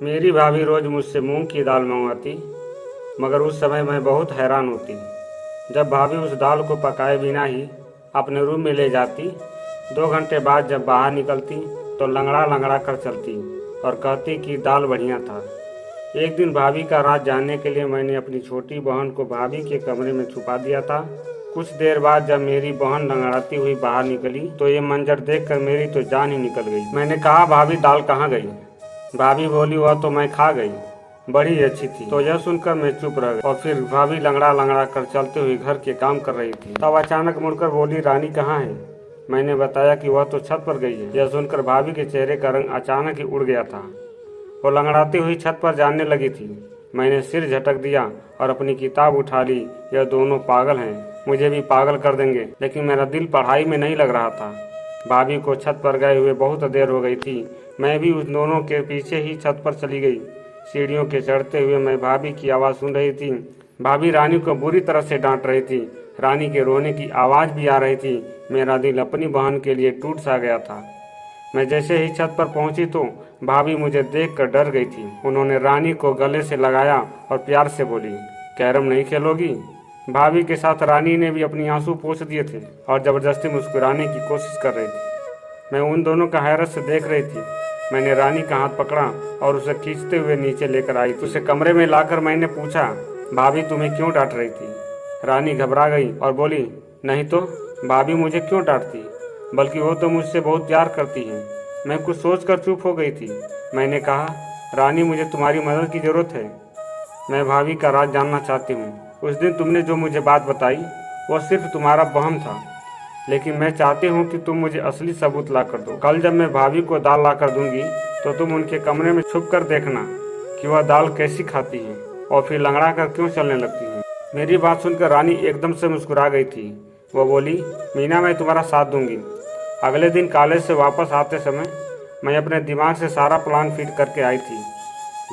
मेरी भाभी रोज़ मुझसे मूंग की दाल मंगवाती, मगर उस समय मैं बहुत हैरान होती जब भाभी उस दाल को पकाए बिना ही अपने रूम में ले जाती। 2 घंटे बाद जब बाहर निकलती तो लंगड़ा लंगड़ा कर चलती और कहती कि दाल बढ़िया था। एक दिन भाभी का राज जानने के लिए मैंने अपनी छोटी बहन को भाभी के कमरे में छुपा दिया था। कुछ देर बाद जब मेरी बहन लंगड़ाती हुई बाहर निकली तो ये मंजर देखकर मेरी तो जान ही निकल गई। मैंने कहा, भाभी दाल कहाँ गई? भाभी बोली, वह तो मैं खा गई, बड़ी अच्छी थी। तो यह सुनकर मैं चुप रह गई और फिर भाभी लंगड़ा लंगड़ा कर चलते हुए घर के काम कर रही थी। तब अचानक मुड़कर बोली, रानी कहाँ है? मैंने बताया कि वह तो छत पर गई है। यह सुनकर भाभी के चेहरे का रंग अचानक ही उड़ गया था। वो लंगड़ाती हुई छत पर जाने लगी थी। मैंने सिर झटक दिया और अपनी किताब उठा ली। यह दोनों पागल हैं, मुझे भी पागल कर देंगे। लेकिन मेरा दिल पढ़ाई में नहीं लग रहा था। भाभी को छत पर गए हुए बहुत देर हो गई थी। मैं भी उस दोनों के पीछे ही छत पर चली गई। सीढ़ियों के चढ़ते हुए मैं भाभी की आवाज़ सुन रही थी। भाभी रानी को बुरी तरह से डांट रही थी। रानी के रोने की आवाज़ भी आ रही थी। मेरा दिल अपनी बहन के लिए टूट सा गया था। मैं जैसे ही छत पर पहुंची तो भाभी मुझे देखकर डर गई थी। उन्होंने रानी को गले से लगाया और प्यार से बोली, कैरम नहीं खेलोगी? भाभी के साथ रानी ने भी अपनी आंसू पोंछ दिए थे और ज़बरदस्ती मुस्कुराने की कोशिश कर रही थी। मैं उन दोनों का हैरत से देख रही थी। मैंने रानी का हाथ पकड़ा और उसे खींचते हुए नीचे लेकर आई। उसे कमरे में लाकर मैंने पूछा, भाभी तुम्हें क्यों डांट रही थी? रानी घबरा गई और बोली, नहीं तो भाभी मुझे क्यों डांटती, बल्कि वो तो मुझसे बहुत प्यार करती है। मैं कुछ सोचकर चुप हो गई थी। मैंने कहा, रानी मुझे तुम्हारी मदद की ज़रूरत है। मैं भाभी का राज जानना चाहती हूँ। उस दिन तुमने जो मुझे बात बताई वो सिर्फ तुम्हारा वहम था, लेकिन मैं चाहती हूँ कि तुम मुझे असली सबूत ला कर दो। कल जब मैं भाभी को दाल ला कर दूंगी तो तुम उनके कमरे में छुप कर देखना कि वह दाल कैसी खाती है और फिर लंगड़ा कर क्यों चलने लगती है। मेरी बात सुनकर रानी एकदम से मुस्कुरा गई थी। वह बोली, मीना मैं तुम्हारा साथ दूंगी। अगले दिन कॉलेज से वापस आते समय मैं अपने दिमाग से सारा प्लान फिट करके आई थी।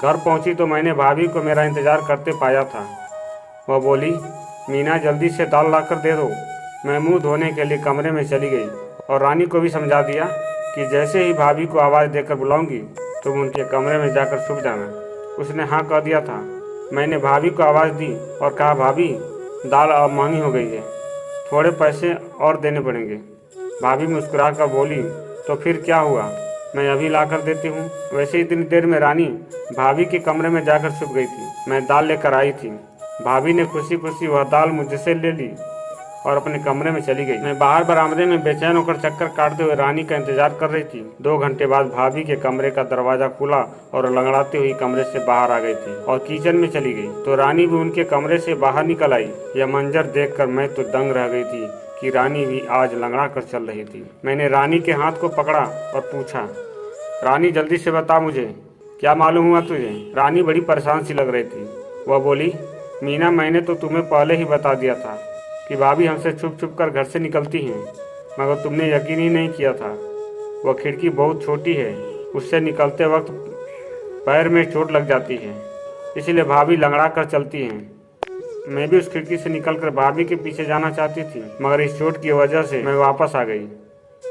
घर पहुंची तो मैंने भाभी को मेरा इंतज़ार करते पाया था। वह बोली, मीना जल्दी से दाल लाकर दे दो। मैं मुंह धोने के लिए कमरे में चली गई और रानी को भी समझा दिया कि जैसे ही भाभी को आवाज़ देकर बुलाऊंगी तुम उनके कमरे में जाकर छुप जाना। उसने हाँ कह दिया था। मैंने भाभी को आवाज़ दी और कहा, भाभी दाल अब महंगी हो गई है, थोड़े पैसे और देने पड़ेंगे। भाभी मुस्कुरा कर बोली, तो फिर क्या हुआ, मैं अभी ला कर देती हूँ। वैसे इतनी देर में रानी भाभी के कमरे में जाकर छुप गई थी। मैं दाल लेकर आई थी। भाभी ने खुशी खुशी वह दाल मुझसे ले ली और अपने कमरे में चली गई। मैं बाहर बरामदे में बेचैन होकर चक्कर काटते हुए रानी का इंतजार कर रही थी। 2 घंटे बाद भाभी के कमरे का दरवाजा खुला और लंगड़ाती हुई कमरे से बाहर आ गई थी और किचन में चली गई। तो रानी भी उनके कमरे से बाहर निकल आई। यह मंजर देखकर मैं तो दंग रह गई थी कि रानी भी आज लंगड़ा कर चल रही थी। मैंने रानी के हाथ को पकड़ा और पूछा, रानी जल्दी से बता, मुझे क्या मालूम हुआ तुझे? रानी बड़ी परेशान सी लग रही थी। वह बोली, मीना मैंने तो तुम्हें पहले ही बता दिया था कि भाभी हमसे छुप छुप कर घर से निकलती हैं, मगर तुमने यकीन ही नहीं किया था। वह खिड़की बहुत छोटी है, उससे निकलते वक्त पैर में चोट लग जाती है, इसलिए भाभी लंगड़ा कर चलती हैं। मैं भी उस खिड़की से निकलकर भाभी के पीछे जाना चाहती थी, मगर इस चोट की वजह से मैं वापस आ गई।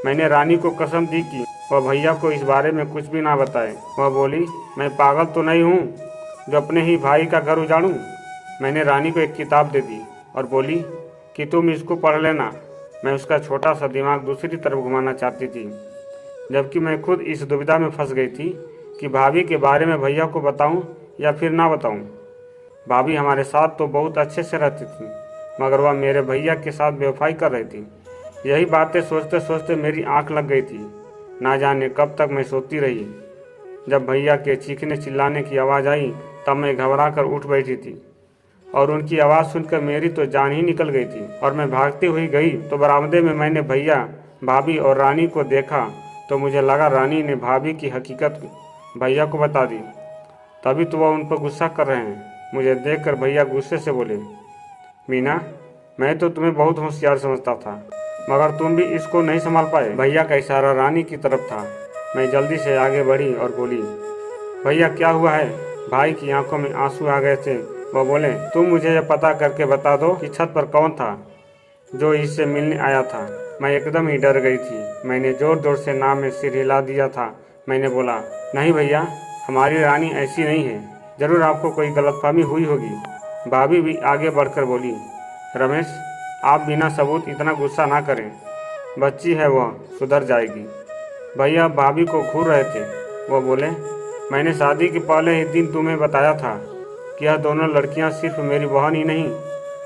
मैंने रानी को कसम दी कि वह भैया को इस बारे में कुछ भी ना बताए। वह बोली, मैं पागल तो नहीं हूँ जो अपने ही भाई का घर उजाड़ूं। मैंने रानी को एक किताब दे दी और बोली कि तुम इसको पढ़ लेना। मैं उसका छोटा सा दिमाग दूसरी तरफ घुमाना चाहती थी, जबकि मैं खुद इस दुविधा में फंस गई थी कि भाभी के बारे में भैया को बताऊं या फिर ना बताऊं। भाभी हमारे साथ तो बहुत अच्छे से रहती थी, मगर वह मेरे भैया के साथ बेवफाई कर रही थी। यही बातें सोचते सोचते मेरी आंख लग गई थी। ना जाने कब तक मैं सोती रही। जब भैया के चीखने चिल्लाने की आवाज़ आई तब मैं घबरा कर उठ बैठी थी और उनकी आवाज़ सुनकर मेरी तो जान ही निकल गई थी और मैं भागती हुई गई तो बरामदे में मैंने भैया, भाभी और रानी को देखा। तो मुझे लगा रानी ने भाभी की हकीकत भैया को बता दी, तभी तो वह उन पर गुस्सा कर रहे हैं। मुझे देखकर भैया गुस्से से बोले, मीना मैं तो तुम्हें बहुत होशियार समझता था, मगर तुम भी इसको नहीं संभाल पाए। भैया का इशारा रानी की तरफ था। मैं जल्दी से आगे बढ़ी और बोली, भैया क्या हुआ है? भाई की आंखों में आंसू आ गए थे। वह बोले, तुम मुझे यह पता करके बता दो कि छत पर कौन था जो इससे मिलने आया था। मैं एकदम ही डर गई थी। मैंने जोर जोर से नाम में सिर हिला दिया था। मैंने बोला, नहीं भैया, हमारी रानी ऐसी नहीं है, जरूर आपको कोई गलतफहमी हुई होगी। भाभी भी आगे बढ़कर बोली, रमेश आप बिना सबूत इतना गुस्सा ना करें, बच्ची है वह, सुधर जाएगी। भैया भाभी को घूर रहे थे। वह बोले, मैंने शादी के पहले ही दिन तुम्हें बताया था कि यह दोनों लड़कियां सिर्फ मेरी बहन ही नहीं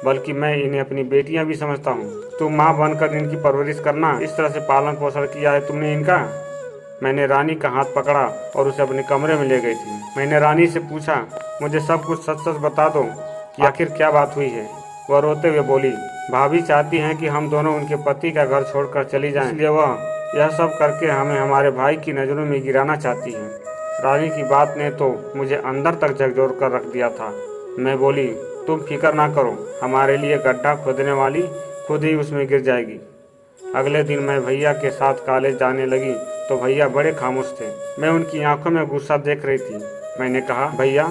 बल्कि मैं इन्हें अपनी बेटियां भी समझता हूँ। तुम माँ बनकर इनकी परवरिश करना, इस तरह से पालन पोषण किया है तुमने इनका। मैंने रानी का हाथ पकड़ा और उसे अपने कमरे में ले गई थी। मैंने रानी से पूछा, मुझे सब कुछ सच सच बता दो कि आखिर क्या बात हुई है। वह रोते हुए बोली, भाभी चाहती हैं कि हम दोनों उनके पति का घर छोड़कर चली जाएं, इसलिए वह यह सब करके हमें हमारे भाई की नज़रों में गिराना चाहती हैं। रानी की बात ने तो मुझे अंदर तक झकझोर कर रख दिया था। मैं बोली, तुम फिक्र ना करो, हमारे लिए गड्ढा खोदने वाली खुद ही उसमें गिर जाएगी। अगले दिन मैं भैया के साथ कॉलेज जाने लगी तो भैया बड़े खामोश थे। मैं उनकी आंखों में गुस्सा देख रही थी। मैंने कहा, भैया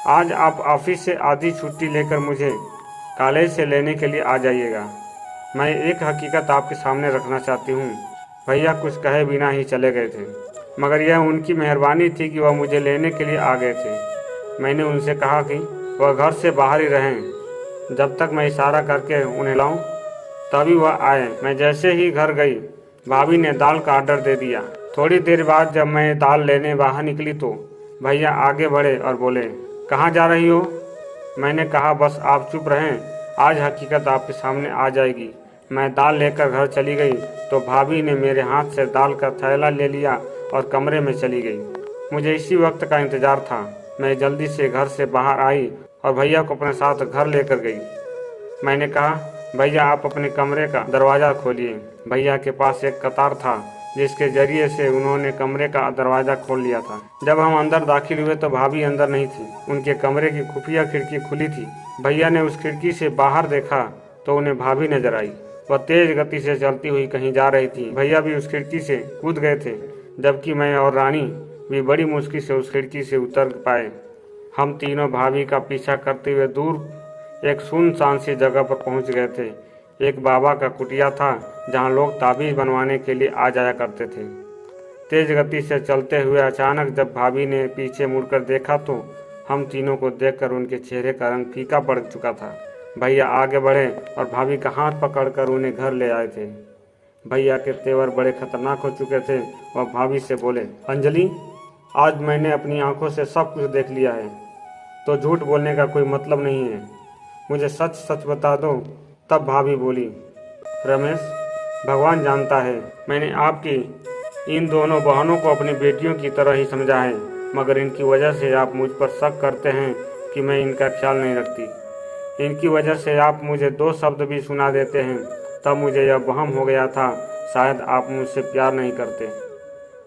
आज आप ऑफिस से आधी छुट्टी लेकर मुझे कॉलेज से लेने के लिए आ जाइएगा। मैं एक हकीकत आपके सामने रखना चाहती हूँ। भैया कुछ कहे बिना ही चले गए थे, मगर यह उनकी मेहरबानी थी कि वह मुझे लेने के लिए आ गए थे। मैंने उनसे कहा कि वह घर से बाहर ही रहें जब तक मैं इशारा करके उन्हें लाऊं, तभी वह आए। मैं जैसे ही घर गई, भाभी ने दाल का ऑर्डर दे दिया। थोड़ी देर बाद जब मैं दाल लेने बाहर निकली तो भैया आगे बढ़े और बोले, कहाँ जा रही हो? मैंने कहा, बस आप चुप रहें, आज हकीकत आपके सामने आ जाएगी। मैं दाल लेकर घर चली गई तो भाभी ने मेरे हाथ से दाल का थैला ले लिया और कमरे में चली गई। मुझे इसी वक्त का इंतज़ार था। मैं जल्दी से घर से बाहर आई और भैया को अपने साथ घर लेकर गई। मैंने कहा, भैया आप अपने कमरे का दरवाज़ा खोलिए। भैया के पास एक कतार था जिसके जरिए से उन्होंने कमरे का दरवाज़ा खोल लिया था। जब हम अंदर दाखिल हुए तो भाभी अंदर नहीं थी। उनके कमरे की खुफिया खिड़की खुली थी। भैया ने उस खिड़की से बाहर देखा तो उन्हें भाभी नजर आई। वह तेज गति से चलती हुई कहीं जा रही थी। भैया भी उस खिड़की से कूद गए थे, जबकि मैं और रानी भी बड़ी मुश्किल से उस खिड़की से उतर पाए। हम तीनों भाभी का पीछा करते हुए दूर एक सुनसान सी जगह पर पहुंच गए थे। एक बाबा का कुटिया था जहां लोग ताबीज़ बनवाने के लिए आ जाया करते थे। तेज गति से चलते हुए अचानक जब भाभी ने पीछे मुड़कर देखा तो हम तीनों को देखकर उनके चेहरे का रंग फीका पड़ चुका था। भैया आगे बढ़े और भाभी का हाथ पकड़कर उन्हें घर ले आए थे। भैया के तेवर बड़े खतरनाक हो चुके थे। वह भाभी से बोले, अंजलि आज मैंने अपनी आंखों से सब कुछ देख लिया है, तो झूठ बोलने का कोई मतलब नहीं है, मुझे सच सच बता दो। तब भाभी बोली, रमेश भगवान जानता है मैंने आपकी इन दोनों बहनों को अपनी बेटियों की तरह ही समझा है, मगर इनकी वजह से आप मुझ पर शक करते हैं कि मैं इनका ख्याल नहीं रखती। इनकी वजह से आप मुझे दो शब्द भी सुना देते हैं, तब मुझे यह वहम हो गया था शायद आप मुझसे प्यार नहीं करते।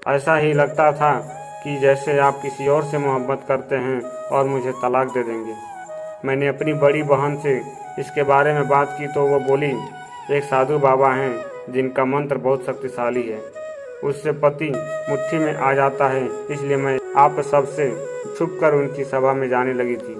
ऐसा ही लगता था कि जैसे आप किसी और से मोहब्बत करते हैं और मुझे तलाक दे देंगे। मैंने अपनी बड़ी बहन से इसके बारे में बात की तो वो बोली, एक साधु बाबा हैं जिनका मंत्र बहुत शक्तिशाली है, उससे पति मुट्ठी में आ जाता है, इसलिए मैं आप सबसे छुपकर उनकी सभा में जाने लगी थी।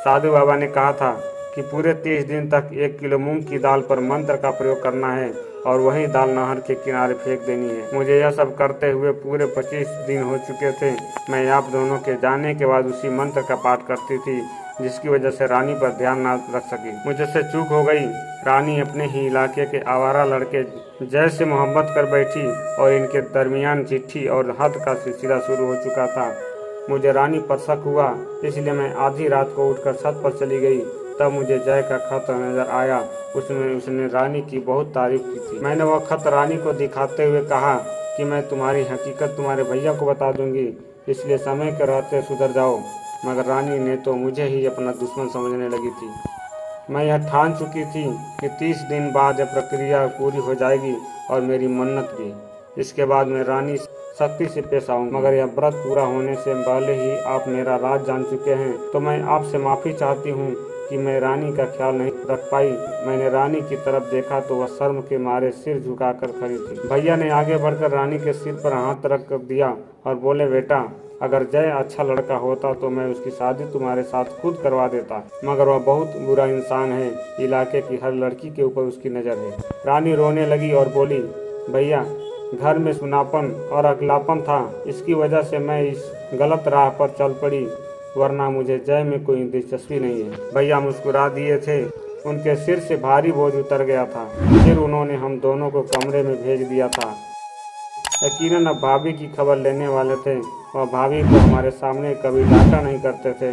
साधु बाबा ने कहा था कि पूरे 30 दिन तक 1 किलो मूंग की दाल पर मंत्र का प्रयोग करना है और वही दाल नहर के किनारे फेंक देनी है। मुझे यह सब करते हुए पूरे 25 दिन हो चुके थे। मैं आप दोनों के जाने के बाद उसी मंत्र का पाठ करती थी, जिसकी वजह से रानी पर ध्यान न रख सकी। मुझसे चूक हो गई। रानी अपने ही इलाके के आवारा लड़के जैसे मोहब्बत कर बैठी और इनके दरमियान चिट्ठी और हद का सिलसिला शुरू हो चुका था। मुझे रानी पर शक हुआ, इसलिए मैं आधी रात को उठकर छत पर चली गई। तब मुझे जय का खत नजर आया। उसमें उसने रानी की बहुत तारीफ की थी। मैंने वह खत रानी को दिखाते हुए कहा कि मैं तुम्हारी हकीकत तुम्हारे भैया को बता दूंगी, इसलिए समय के रहते सुधर जाओ। मगर रानी ने तो मुझे ही अपना दुश्मन समझने लगी थी। मैं यह ठान चुकी थी कि 30 दिन बाद यह प्रक्रिया पूरी हो जाएगी और मेरी मन्नत भी। इसके बाद मैं रानी सख्ती से पेश आऊँ, मगर यह व्रत पूरा होने से पहले ही आप मेरा राज जान चुके हैं, तो मैं आपसे माफ़ी चाहती हूँ कि मैं रानी का ख्याल नहीं रख पाई। मैंने रानी की तरफ देखा तो वह शर्म के मारे सिर झुकाकर खड़ी थी। भैया ने आगे बढ़कर रानी के सिर पर हाथ रख दिया और बोले, बेटा अगर जय अच्छा लड़का होता तो मैं उसकी शादी तुम्हारे साथ खुद करवा देता, मगर वह बहुत बुरा इंसान है। इलाके की हर लड़की के ऊपर उसकी नज़र है। रानी रोने लगी और बोली, भैया घर में सुनापन और अकेलापन था, इसकी वजह से मैं इस गलत राह पर चल पड़ी, वरना मुझे जय में कोई दिलचस्पी नहीं है। भैया मुस्कुरा दिए थे, उनके सिर से भारी बोझ उतर गया था। फिर उन्होंने हम दोनों को कमरे में भेज दिया था। यकीनन अब भाभी की खबर लेने वाले थे और भाभी को हमारे सामने कभी डांटा नहीं करते थे।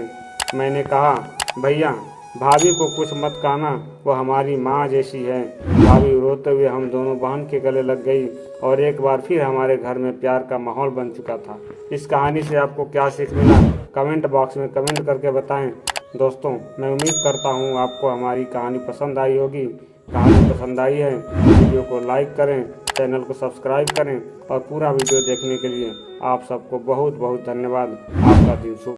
मैंने कहा, भैया भाभी को कुछ मत कहना, वो हमारी माँ जैसी है। भाभी रोते हुए हम दोनों बहन के गले लग गई और एक बार फिर हमारे घर में प्यार का माहौल बन चुका था। इस कहानी से आपको क्या सीख मिला, कमेंट बॉक्स में कमेंट करके बताएं। दोस्तों, मैं उम्मीद करता हूँ आपको हमारी कहानी पसंद आई होगी। कहानी पसंद आई है तो वीडियो को लाइक करें, चैनल को सब्सक्राइब करें और पूरा वीडियो देखने के लिए आप सबको बहुत बहुत धन्यवाद। आपका दिन शुभ।